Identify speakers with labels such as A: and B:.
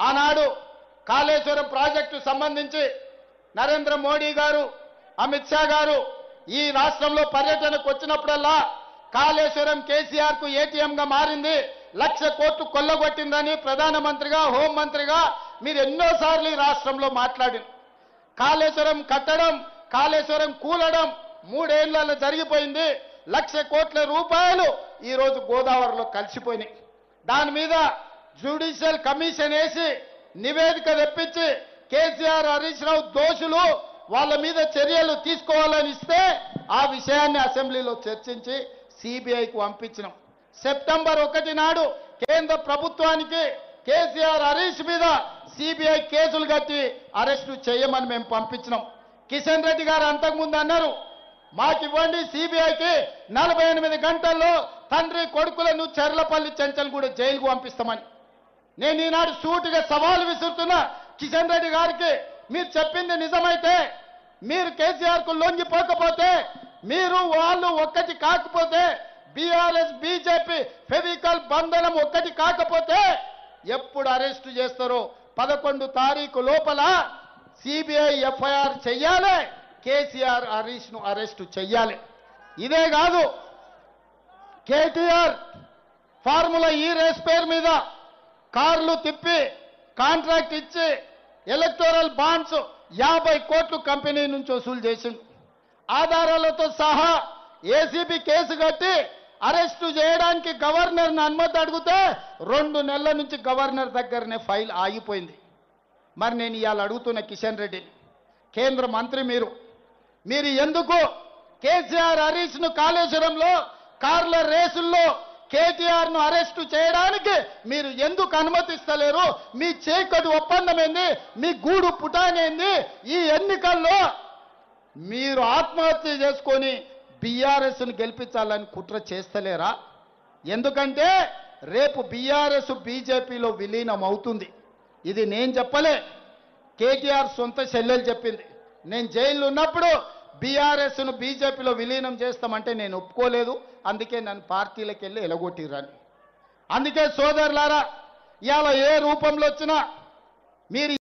A: ఆనాడు కాళేశ్వరం ప్రాజెక్టు సంబంధించి నరేంద్ర మోడీ గారు, అమిత్ షా గారు ఈ రాష్ట్రంలో పర్యటనకు వచ్చినప్పుడల్లా కాళేశ్వరం కేసీఆర్ కు ఏటీఎంగా మారింది, 1,00,000 కోట్లు కొల్లగొట్టిందని ప్రధానమంత్రిగా, హోంమంత్రిగా మీరు ఎన్నోసార్లు ఈ రాష్ట్రంలో మాట్లాడారు. కాళేశ్వరం కట్టడం, కాళేశ్వరం కూలడం 3 ఏళ్లలో జరిగిపోయింది. 1,00,000 కోట్ల రూపాయలు ఈ రోజు గోదావరిలో కలిసిపోయినాయి. దాని మీద జ్యుడిషియల్ కమిషన్ వేసి నివేదిక తెప్పించి కేసీఆర్, హరీష్ రావు దోషులు, వాళ్ళ మీద చర్యలు తీసుకోవాలని ఇస్తే ఆ విషయాన్ని అసెంబ్లీలో చర్చించి సిబిఐకి పంపించినాం. సెప్టెంబర్ 1 నాడు కేంద్ర ప్రభుత్వానికి కేసీఆర్, హరీష్ మీద సిబిఐ కేసులు కట్టి అరెస్టు చేయమని మేము పంపించినాం. కిషన్ రెడ్డి గారు అంతకుముందు అన్నారు, మాకివ్వండి సిబిఐకి 48 గంటల్లో తండ్రి కొడుకులను చెర్లపల్లి, చెంచల్గూడ జైలుకు పంపిస్తామని. నేను ఈనాడు సూటిగా సవాలు విసురుతున్నా కిషన్ రెడ్డి గారికి, మీరు చెప్పింది నిజమైతే, మీరు కేసీఆర్ కు లొంగిపోకపోతే, మీరు వాళ్ళు ఒక్కటి కాకపోతే, బీఆర్ఎస్ బీజేపీ ఫెవికల్ బంధనం ఒక్కటి కాకపోతే ఎప్పుడు అరెస్టు చేస్తారో 11 తారీఖు లోపల సిబిఐ ఎఫ్ఐఆర్ చెయ్యాలి, కేసీఆర్, హరీష్ ను అరెస్టు చెయ్యాలి. ఇదే కాదు, కేటీఆర్ ఫార్ములా ఈ రేస్ పేరు మీద కార్లు తిప్పి కాంట్రాక్ట్ ఇచ్చి ఎలక్టోరల్ బాండ్స్ 50 కోట్లు కంపెనీ నుంచి వసూలు చేసింది. ఆధారాలతో సహా ఏసీబీ కేసు కట్టి అరెస్టు చేయడానికి గవర్నర్ని అనుమతి అడిగితే 2 నెలల నుంచి గవర్నర్ దగ్గరనే ఫైల్ ఆగిపోయింది. మరి నేను ఇవాళ అడుగుతున్న కిషన్ రెడ్డిని, కేంద్ర మంత్రి మీరు ఎందుకు కేసీఆర్, హరీష్ ను కాళేశ్వరంలో కార్ల రేసుల్లో కేటీఆర్ ను అరెస్టు చేయడానికి మీరు ఎందుకు అనుమతిస్తలేరు? మీ చీకటి ఒప్పందం ఏంది? మీ గూడు పుటానేంది? ఈ ఎన్నికల్లో మీరు ఆత్మహత్య చేసుకొని బీఆర్ఎస్ ను గెలిపించాలని కుట్ర చేస్తలేరా? ఎందుకంటే రేపు బీఆర్ఎస్ బీజేపీలో విలీనం అవుతుంది. ఇది నేను చెప్పలే, కేటీఆర్ సొంత చెల్లెలు చెప్పింది. నేను జైల్లో ఉన్నప్పుడు బీఆర్ఎస్ ను బీజేపీలో విలీనం చేస్తామంటే నేను ఒప్పుకోలేదు, అందుకే నన్ను పార్టీలకు వెళ్ళి ఎలగొట్టిరని. అందుకే సోదరులారా, ఇవాళ ఏ రూపంలో వచ్చినా మీరు